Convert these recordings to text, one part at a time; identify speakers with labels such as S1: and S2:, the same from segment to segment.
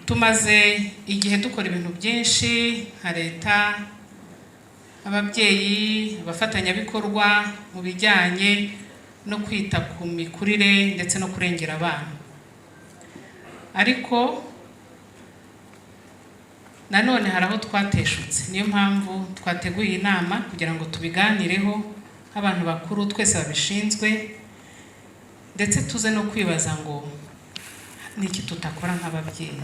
S1: tumaze igihe dukora ibintu byinshi nka leta, ababyeyi, abafatanyabikorwa mu bijyanye no kwita ku mikurire ndetse no kurengera abana. Ariko nanone hari aho twateshutse, niyo mpamvu twateguye inama kugira ngo tubiganireho nk'abantu bakuru twese babishinzwe, ndetse tuze no kwibaza ngo niki tutakora nk'ababyeyi.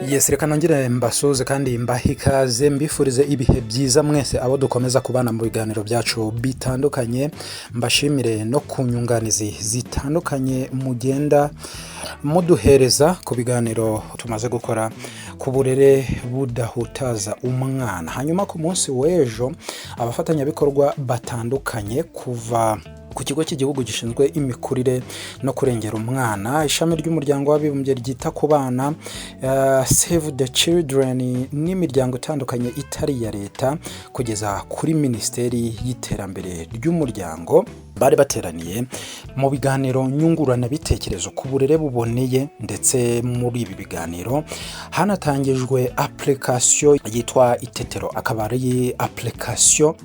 S2: Yes, reka nongere mbasuze kandi mbahe ikaze, mbifurize ibihe byiza mwese abo dukomeza kubana mu biganiro byacu bitandukanye. Mbashimire no kunyunganizi zitandukanye mugenda muduhereza ku biganiro tumaze gukora ku burere budahutaza umwana. Hanyuma ku munsi w'ejo abafatanyabikorwa batandukanye kuva ku kigo cy'igihugu gishinzwe imikurire no kurengera umwana, ishami ry'umuryango w'abibumbye ryita ku bana, Save the Children n'imiryango itandukanye itari iya leta kugeza kuri Minisiteri y'Iterambere ry'Umuryango bari bateraniye mu biganiro nyungurana bitekerezo ku burere buboneye. Ndetse muri ibi biganiro hanatangijwe application yitwa Itetero, akaba ari application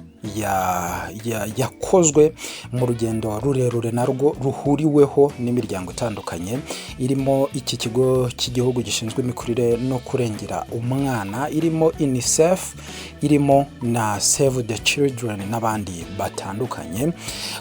S2: yakozwe mu rugendo rurerure narwo ruhuriweho n'imiryango itandukanye, irimo iki kigo cy'igihugu gishinzwe imikurire no kurengera umwana, irimo UNICEF, irimo na Save the Children n'abandi batandukanye,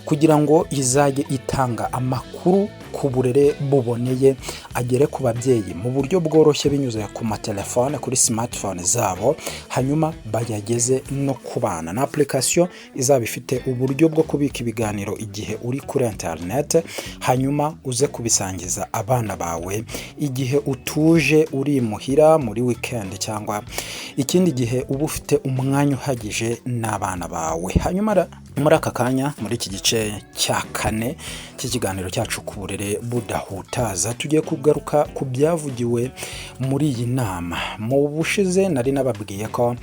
S2: kugira ngo izajye itanga amakuru ku burere buboneye agere ku babyeyi mu buryo bworoshye binyuze ku matelefone, kuri smartphone zabo, hanyuma bayageze no ku bana. Na application izaba ifite uburyo bwo kubika ibiganiro igihe uri kuri internet, hanyuma uze kubisangiza abana bawe igihe utuje uri muhira muri weekend cyangwa ikindi gihe uba ufite umwanya uhagije n'abana bawe. Hanyuma muri aka kanya, muri iki gice cya kane cy'ikiganiro cyacu ku burere budahutaza, tugiye kugaruka ku byavugiwe muri iyi nama. Mu bushize nari nababwiye ko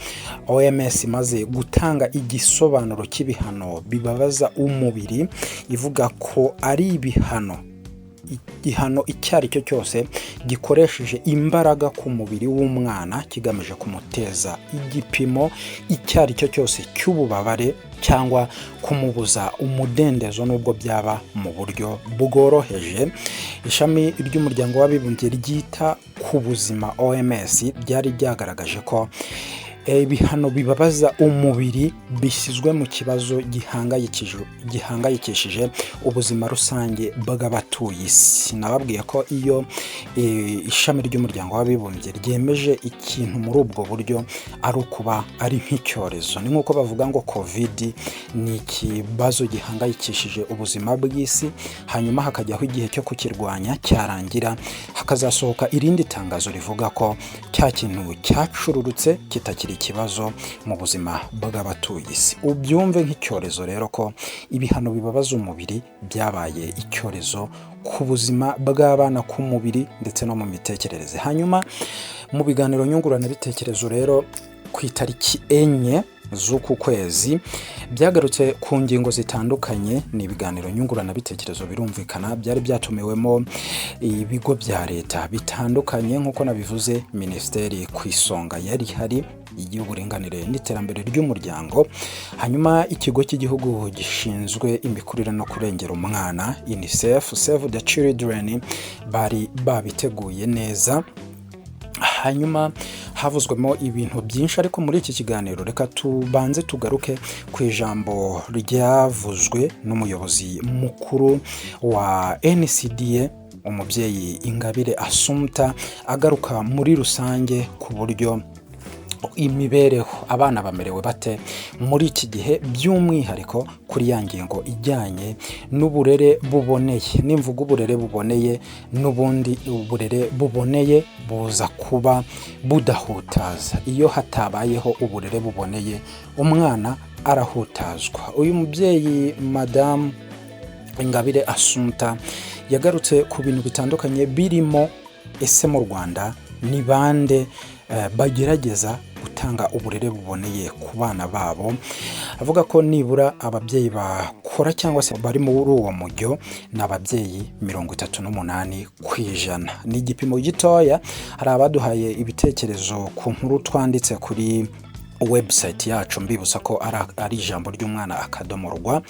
S2: OMS imaze gutanga igisobanuro cy'ibihano bibabaza umubiri, ivuga ko ari igihano icyo ari cyo cyose gikoresheje imbaraga ku mubiri w'umwana kigamije kumuteza igipimo icyo ari cyo cyose cy'ububabare cyangwa kumubuza umudendezo n'ubwo byaba mu buryo bworoheje. Ishami ry'umuryango w'abibumbye ryita ku buzima OMS byari byagaragaje ko ibihano bibabaza umubiri bishyizwe mu kibazo gihangayikishije ubuzima rusange bw'abatuye isi. Nababwiye ko iyo ishami ry'umuryango w'abibumbye ryemeje ikintu muri ubwo buryo ari ukuba ari nk'icyorezo. Ni nk'uko bavuga ngo COVID ni ikibazo gihangayikishije ubuzima bw'isi, hanyuma hakajyaho igihe cyo kukirwanya, cyarangira hakazasohoka irindi tangazo rivuga ko cya kintu cyacururutse kitakiri ikibazo mu buzima bw'abatuye isi. Ubyumve nk'icyorezo rero ko ibihano bibabaza umubiri byabaye icyorezo ku buzima bw'abana, ku mubiri ndetse no mu mitekerereze. Hanyuma mu biganiro nyungurana bitekerezo rero ku itariki 4 z'uku kwezi byagarutse ku ngingo zitandukanye. Ni ibiganiro nyungurana bitekerezo birumvikana byari byatumiwemo ibigo bya leta bitandukanye, nk'uko nabivuze Minisiteri ku isonga yari hari y'uburinganire n'iterambere ry'umuryango, hanyuma ikigo cy'igihugu gishinzwe imikurire no kurengera umwana UNICEF, Save the Children bari babiteguye neza. Hanyuma havuzwemo ibintu byinshi, ariko muri iki kiganiro reka tubanze tugaruke ku ijambo ryavuzwe n'umuyobozi mukuru wa NCDA, umubyeyi Ingabire Assumpta, agaruka muri rusange ku buryo imibereho abana bamerewe bate muri iki gihe, by'umwihariko kuri ya ngingo ijyanye n'uburere buboneye. Nimvuga uburere buboneye, n'ubundi uburere buboneye buza kuba budahutaza. Iyo hatabayeho uburere buboneye, umwana arahutazwa. Uyu mubyeyi Madame Ingabire Assumpta yagarutse ku bintu bitandukanye, birimo ese mu Rwanda ni bande bagerageza gutanga uburere buboneye ku bana babo, avuga ko nibura ababyeyi bakora cyangwa se bari muri uwo mujyo ni ababyeyi 38%. Ni igipimo gitoya. Hari abaduhaye ibitekerezo ku nkuru twanditse kuri website yacu, mbibutsa ko ari ijambo ry'umwana akadomorwa,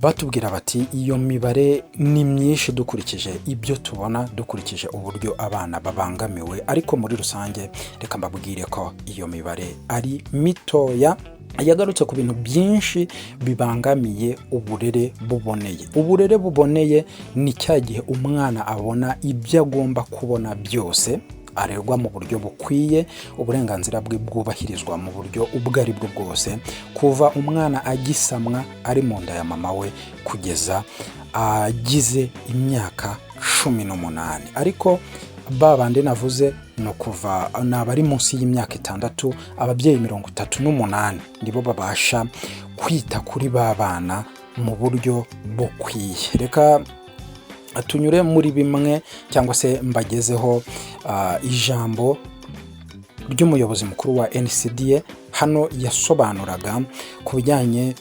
S2: batubwira bati iyo mibare ni myinshi dukurikije ibyo tubona, dukurikije uburyo abana babangamiwe, ariko muri rusange reka mbabwire ko iyo mibare ari mitoya. Yagarutse ku bintu byinshi bibangamiye uburere buboneye. Uburere buboneye ni cya gihe umwana abona ibyo agomba kubona byose, arerwa mu buryo bukwiye, uburenganzira bwe bwubahirizwa mu buryo ubwo ari bwo bwose, kuva umwana agisamwa ari mu nda ya mama we kugeza agize imyaka 18. Ariko babandi navuze no kuva nabari munsi y'imyaka 6, ababyeyi 38 nibo babasha kwita kuri babana mu buryo bukwiye. Reka tunyure muri bimwe cyangwa se mbagezeho ijambo ry'umuyobozi mukuru wa NCDA. Hano yasobanuraga ku bijyanye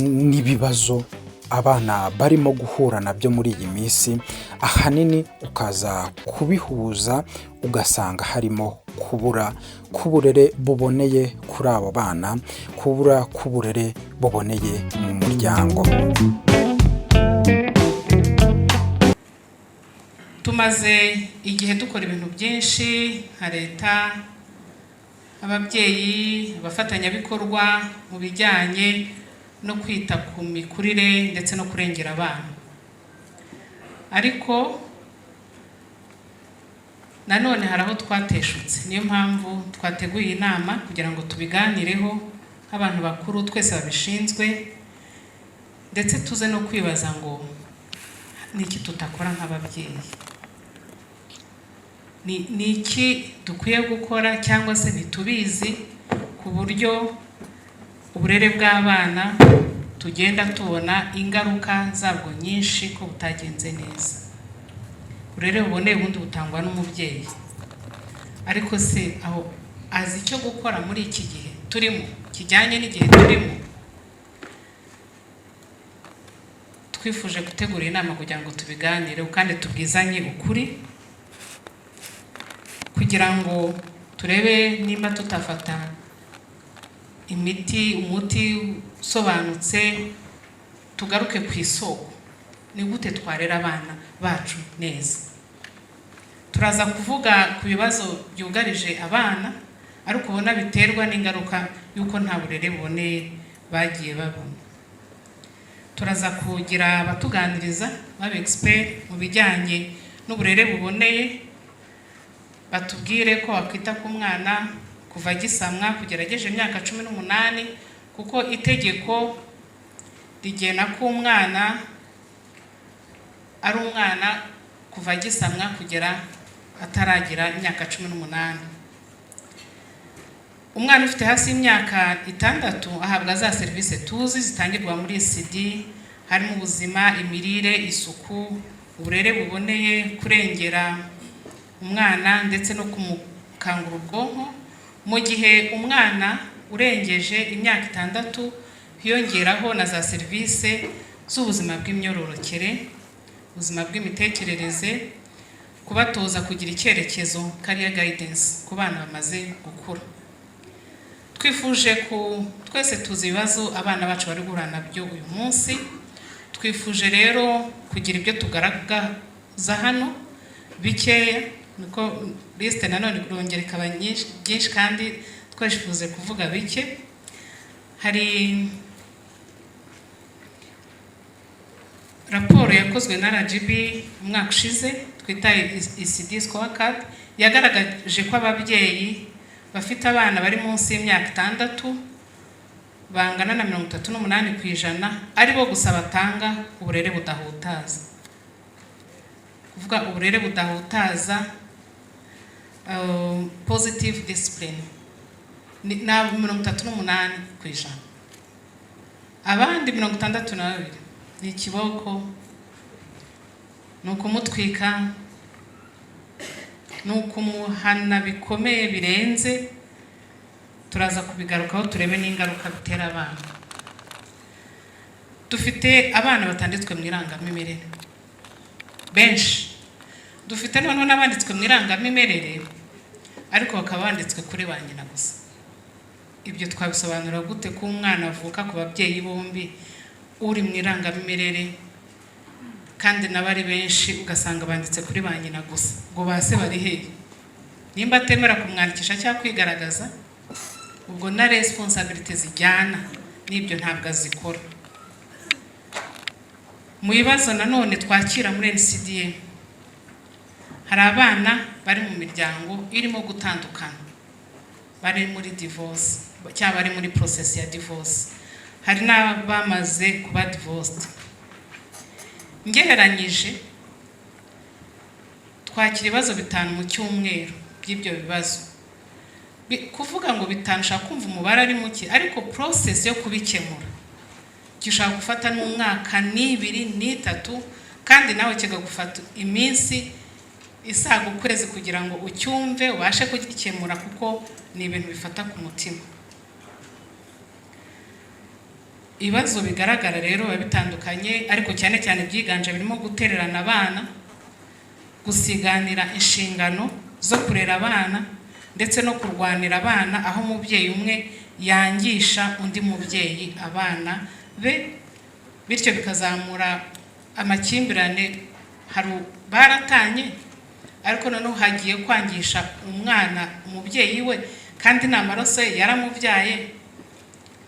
S2: n'ibibazo abana barimo guhura nabyo muri iyi minsi, ahanini ukaza kubihuza ugasanga harimo kubura k'uburere buboneye kuri abo bana, kubura k'uburere buboneye mu muryango.
S1: Tumaze igihe dukora ibintu byinshi nka leta, ababyeyi, abafatanyabikorwa mu bijyanye no kwita ku mikurire ndetse no kurengera abana. Ariko nanone hari aho twateshutse. Niyo mpamvu twateguye inama kugira ngo tubiganireho nk'abantu bakuru twese babishinzwe, ndetse tuze no kwibaza ngo niki tutakora nk'ababyeyi, ni iki dukwiye gukora cyangwa se ntitubizi, ku buryo uburere bw'abana tugenda tubona ingaruka zabwo nyinshi ko butagenze neza. Uburere buboneye ubundi butangwa n'umubyeyi, ariko se aho azi icyo gukora muri iki gihe turimo kijyanye n'igihe turimo? Twifuje gutegura inama kugira ngo tubiganire kandi tubwizanye ukuri, kugira ngo turebe nimba tutafata umuti usobanutse, tugaruke ku isoko. Ni gute twarera abana bacu neza? Turaza kuvuga ku bibazo byugarije abana, ariko ubona biterwa n'ingaruka y'uko nta burere buboneye bagiye babona. Turaza kugira abatuganiriza baba expert mu bijyanye n'uburere buboneye, batubwire ko wakwita ku mwana kuva gisamwa kugerageje imyaka 18, kuko itegeko rigena ko umwana ari umwana kuva gisamwa kugera ataragira imyaka 18. Umwana ufite hasi y'imyaka 6 ahabwa za serivisi tuzi zitangirwa muri ECD, harimo ubuzima, imirire, isuku, uburere buboneye, kurengera umwana ndetse no kumukangura ubwonko. Mu gihe umwana urengeje imyaka 6 hiyongeraho na za serivisi z'ubuzima bw'imyororokere, ubuzima bw'imitekerereze, kubatoza kugira icyerekezo, career guidance ku bana bamaze gukura. Twifuje twese tuzi ibibazo abana bacu bari guhura nabyo uyu munsi. Twifuje rero kugira ibyo tugaragaza hano bikeya, nuko liste nanone kurongera ikaba byinshi kandi twifuze kuvuga bike. Hari raporo yakozwe na RGB umwaka ushize twita ECD scorecard, yagaragaje ko ababyeyi bafite abana bari munsi y'imyaka 6 bangana na 38% ari bo gusa batanga uburere budahutaza. Kuvuga uburere budahutaza, positive discipline, na 38%. Abandi 62 ni ikiboko, ni ukumutwika, ni ukumuhana bikomeye birenze, turaza kubigarukaho turebe n'ingaruka bitera abana. Dufite abana batanditswe mu irangamimerere benshi, dufite noneho n'abanditswe mu irangamimerere ariko bakaba banditswe kuri ba nyina gusa. Ibyo twabisobanura gute ko umwana avuka ku babyeyi bombi uri mu irangamimerere kandi n'abari benshi ugasanga banditse kuri ba nyina gusa, ngo base bari hehe? Nimba atemera kumwandikisha cyangwa kwigaragaza, ubwo na responsibility zijyana n'ibyo ntabwo azikora. Mu bibazo nanone twakira muri NCDA, hari abana bari mu miryango irimo gutandukana, bari muri divorce cyangwa bari muri process ya divorce, hari n'abamaze kuba divorced. Ngereranyije twakira ibibazo 5 mu cyumweru by'ibyo bibazo. Kuvuga ngo 5 ushaka kumva umubare ari muke, ariko process yo kubikemura gishaka gufata n'umwaka n'ibiri n'itatu, kandi nawe kigagufata iminsi isaga ukwezi kugira ngo ucyumve ubashe kugikemura, kuko ni ibintu bifata ku mutima. Ibibazo bigaragara rero bitandukanye, ariko cyane cyane byiganje birimo gutererana abana, gusiganira inshingano zo kurera abana, ndetse no kurwanira abana aho umubyeyi umwe yangisha undi mubyeyi abana be, bityo bikazamura amakimbirane. Hari baratanye ariko noneho hagiye kwangisha umwana umubyeyi we kandi n'amaraso ye yaramubyaye,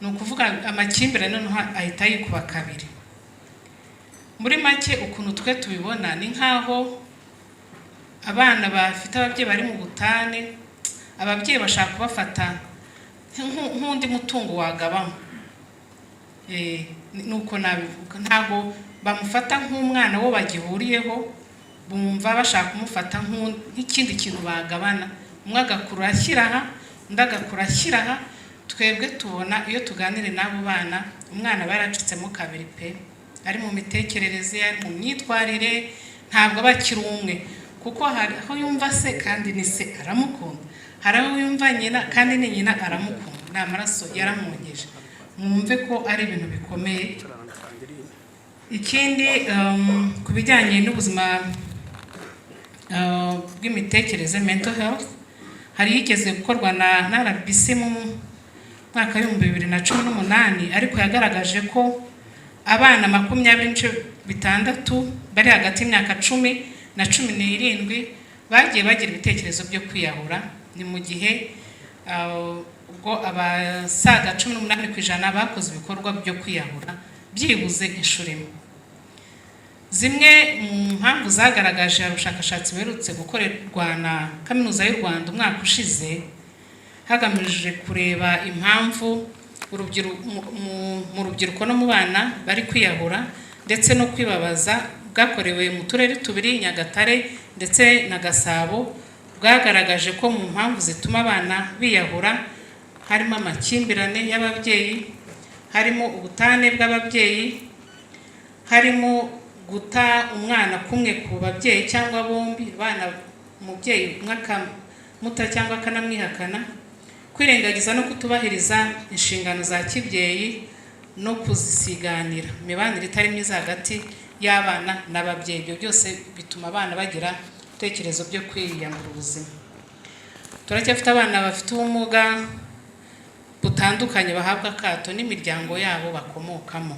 S1: ni ukuvuga amakimbirane noneho ahita yikuba kabiri. Muri make ukuntu twe tubibona ni nkaho abana bafite ababyeyi bari mu butane, ababyeyi bashaka kubafata nk'undi mutungo wagabamo. Nuko nabivuga, ntago bamufata nk'umwana wo bagihuriyeho, bumva bashaka kumufata nk'ikindi kintu bagabana, umwe agakura ashyira aha undi agakura ashyira aha. Twebwe tubona iyo tuganire n'abo bana, umwana baracitsemo kabiri pe, ari mu mitekerereze, ari mu myitwarire, ntabwo bakiri umwe, kuko hari aho yumva se kandi ni se aramukunda, hari aho yumva nyina kandi ni nyina aramukunda, n'amaraso yaramwongeje. Mwumve ko ari ibintu bikomeye. Ikindi ku bijyanye n'ubuzima bw'imitekerereze, mental health, hari yigeze gukorwa na RBC mu mwaka wa 2018, ariko yagaragaje ko abana 26 bari hagati y'imyaka 10 na 17 bagiye bagira ibitekerezo byo kwiyahura. Ni mu gihe ubwo abasaga 18% bakoze ibikorwa byo kwiyahura byibuze inshuro imwe. Zimwe mu mpamvu zagaragaje ubushakashatsi buherutse gukorerwa na Kaminuza y'u Rwanda umwaka ushize, hagamije kureba impamvu mu rubyiruko no mu bana bari kwiyahura ndetse no kwibabaza, bwakorewe mu turere 2, Nyagatare ndetse na Gasabo. Bwagaragaje ko mu mpamvu zituma abana biyahura harimo amakimbirane y'ababyeyi, harimo ubutane bw'ababyeyi, harimo guta umwana kumwe ku babyeyi cyangwa bombi, abana umubyeyi umwe akamuta cyangwa akanamwihakana, kwirengagiza no kutubahiriza inshingano za kibyeyi no kuzisiganira, imibanire itari myiza hagati y'abana n'ababyeyi. Ibyo byose bituma abana bagira ibitekerezo byo kwiyambura ubuzima. Turacyafite abana bafite ubumuga butandukanye bahabwa akato n'imiryango yabo bakomokamo.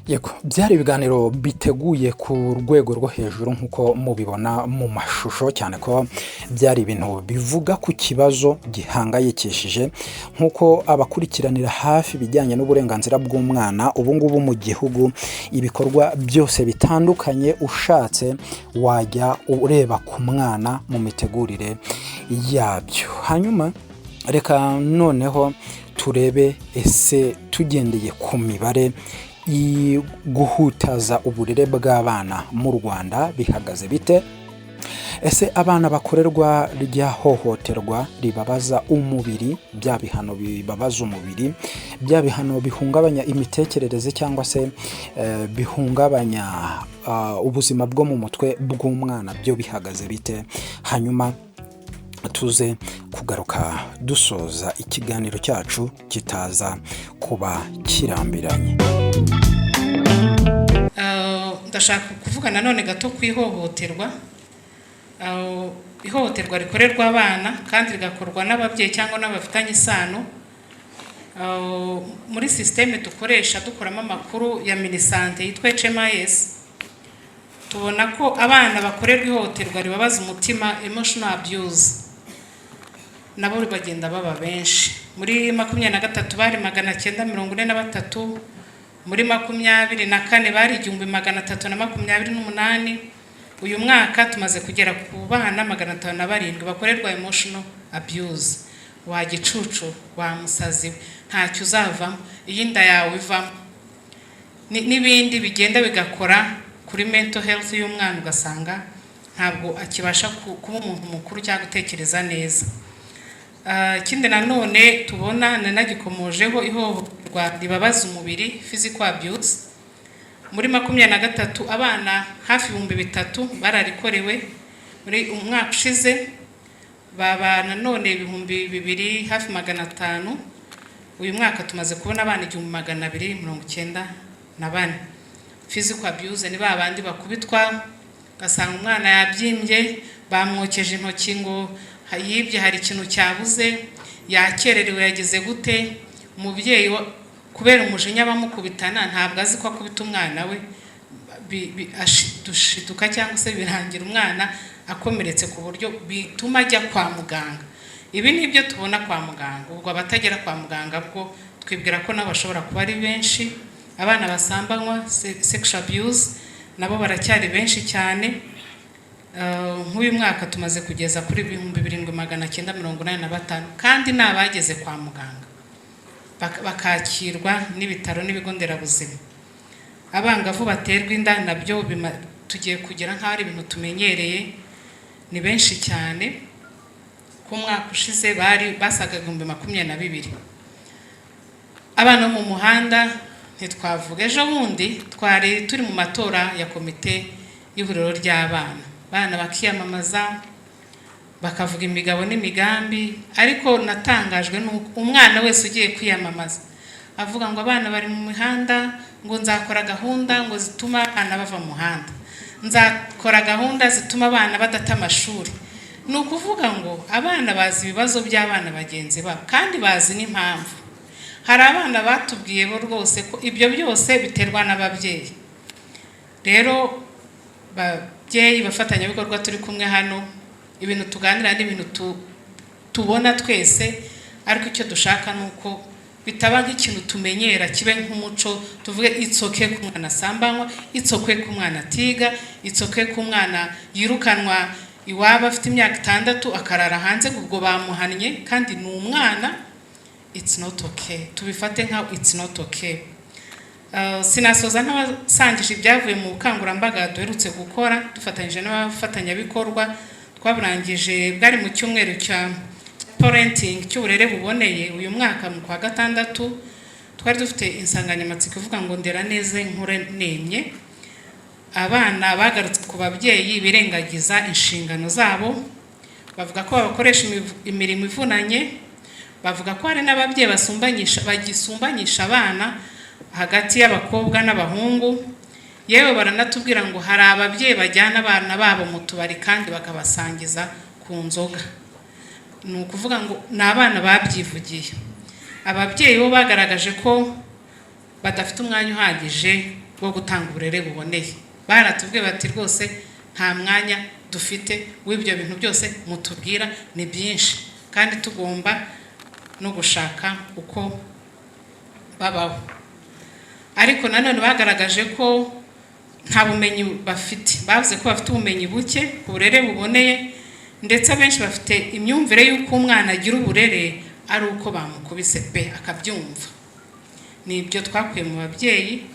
S2: Yego, byari ibiganiro biteguye ku rwego rwo hejuru nk'uko mubibona mu mashusho, cyane ko byari ibintu bivuga ku kibazo gihangayikishije, nk'uko abakurikiranira hafi bijyanye n'uburenganzira bw'umwana ubu ngubu mu gihugu, ibikorwa byose bitandukanye ushatse wajya ureba ku mwana mu mitegurire yabyo. Hanyuma reka noneho turebe ese tugendeye ku mibare guhutaza uburere bw'abana mu Rwanda bihagaze bite. ese abana bakorerwa rya hohoterwa ribabaza umubiri, bya bihano bibabaza umubiri, bya bihano bihungabanya imitekerereze cyangwa se bihungabanya ubuzima bwo mu mutwe bw'umwana, byo bihagaze bite? Hanyuma tuze kugaruka dusoza ikiganiro cyacu kitaza kuba kirambiranye.
S1: Ndashaka kuvuga nanone gato ku ihohoterwa. Ihohoterwa rikorerwa abana kandi rigakorwa n'ababyeyi cyangwa n'abafitanye isano. Muri systeme dukoresha dukoramo amakuru ya Minisante yitwa HMIS, tubona ko abana bakorerwa ihohoterwa ribabaza umutima, emotional abuse, nabo bagenda baba benshi. Muri 23 bari 943, muri 24 bari 1328. Uyu mwaka tumaze kugera ku bana 507 bakorerwa emotional abuse. Wa gicucu, wa musazi, ntacyo uzavamo, iyinda yawe ivamo, n'ibindi bigenda bigakora kuri mental health y'umwana, ugasanga ntabwo akibasha kuba umuntu mukuru cyangwa gutekereza neza. Ikindi nanone tubona nanagikomojeho ihohoterwa ribabaza umubiri, physical abuse. Muri 23 abana hafi 3000 bararikorewe. Muri umwaka ushize baba nanone 2000 hafi 500. Uyu mwaka tumaze kubona abana 1294. Physical abuse ni babandi bakubitwa, gasanga umwana yabyimbye, bamwokeje intoki ngo yibye, hari ikintu cyabuze, yakererewe, yagize gute. Umubyeyi kubera umujinya bamukubitana, ntabwo azi ko akubita umwana we, ashituka cyangwa se birangira umwana akomeretse ku buryo bituma ajya kwa muganga. Ibi ni byo tubona kwa muganga. Ubwo abatagera kwa muganga bwo twibwira ko nabo bashobora kuba ari benshi. Abana basambanywa, sexual abuse, nabo baracyari benshi cyane. Nk'uyu mwaka tumaze kugeza kuri 2985 kandi nabageze kwa muganga bakakirwa n'ibitaro n'ibigo nderabuzima. Abangavu baterwa inda nabyo tugiye kugera nkaho ari ibintu tumenyereye, ni benshi cyane. Ku mwaka ushize bari basaga 22,000. Abana mu muhanda ntitwavuga. Ejo bundi twari turi mu matora ya komite y'ihuriro ry'abana, bana bakiyamamaza bakavuga imigabo n'imigambi, ariko natangajwe n'uko umwana wese ugiye kwiyamamaza avuga ngo abana bari mu mihanda, ngo nzakora gahunda ngo zituma abana bava mu muhanda, nzakora gahunda zituma abana badata amashuri. Ni ukuvuga ngo abana bazi ibibazo by'abana bagenzi babo kandi bazi n'impamvu. Hari abana batubwiye bo rwose ko ibyo byose biterwa n'ababyeyi. Rero babyeyi, bafatanyabikorwa turi kumwe hano, ibintu tuganira n'ibintu tubona twese, ariko icyo dushaka nuko bitaba nk'ikintu tumenyera, kibe nk'umuco. Tuvuge itsoke ku mwana asambanywa, itsoke ku mwana atiga, itsoke ku mwana yirukanwa iwaba afite imyaka 6 akarara hanze ubwo bamuhannye kandi ni umwana. It's not okay. Tubifate nka it's not okay. Sinasoza ntabasangije ibyavuye mu bukangurambaga duherutse gukora dufatanyije n'abafatanyabikorwa. Twaburangije bwari mu cyumweru cya parenting cy'uburere buboneye. Uyu mwaka mu kwa 6 twari dufite insanganyamatsiko ivuga ngo ndera neza nkure nemye. Abana bagarutse ku babyeyi birengagiza inshingano zabo, bavuga ko bakoresha imirimo ivunanye, bavuga ko hari n'ababyeyi bagisumbanyisha abana hagati y'abakobwa n'abahungu. Yewe baranatubwira ngo hari ababyeyi bajyana abana babo mu tubari kandi bakabasangiza ku nzoga. Ni ukuvuga ngo ni abana babyivugiye. Ababyeyi bo bagaragaje ko badafite umwanya uhagije wo gutanga uburere buboneye. Baratubwiye bati rwose nta mwanya dufite w'ibyo bintu byose mutubwira, ni byinshi kandi tugomba no gushaka uko babaho. Ariko nanone bagaragaje ko nta bumenyi bafite. Bavuze ko bafite ubumenyi buke ku burere buboneye, ndetse abenshi bafite imyumvire y'uko umwana agira uburere ari uko bamukubise pe akabyumva. Ni ibyo twakuye mu babyeyi.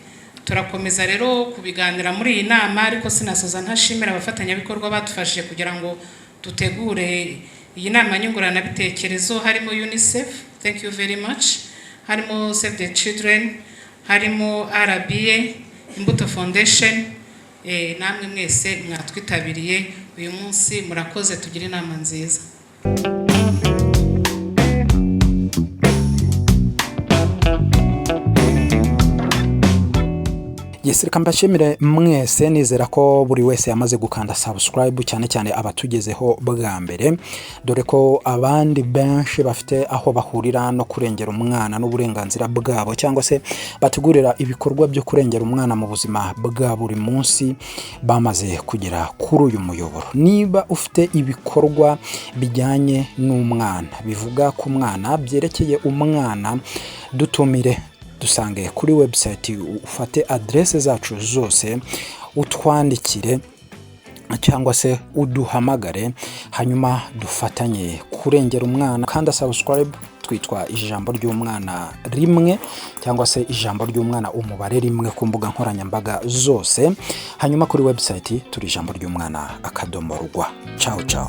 S1: turakomeza rero kubiganira muri iyi nama, ariko sinasoza ntashimira abafatanyabikorwa badufashije kugira ngo dutegure iyi nama nyunguranabitekerezo, harimo UNICEF, thank you very much, harimo Save the Children, harimo RBA, Imbuto Foundation, namwe mwese mwatwitabiriye uyu munsi. Murakoze, tugire inama nziza.
S2: Yes, reka mbashimire mwese, nizera ko buri wese yamaze gukanda subscribe, cyane cyane abatugezeho bwa mbere, dore ko abandi benshi bafite aho bahurira no kurengera umwana n'uburenganzira bwabo, cyangwa se bategurira ibikorwa byo kurengera umwana mu buzima bwa buri munsi, bamaze kugera kuri uyu muyoboro. Niba ufite ibikorwa bijyanye n'umwana, bivuga ku mwana, byerekeye umwana, dutumire, dusange kuri website, ufate adresse zacu zose, utwandikire cyangwa se uduhamagare, hanyuma dufatanye kurengera umwana. Kandi subscribe, twitwa Ijambo ry'Umwana rimwe, cyangwa se Ijambo ry'Umwana umubare rimwe ku mbuga nkoranyambaga zose. Hanyuma kuri website turi ijambo ry'umwana.rw. Ciao ciao.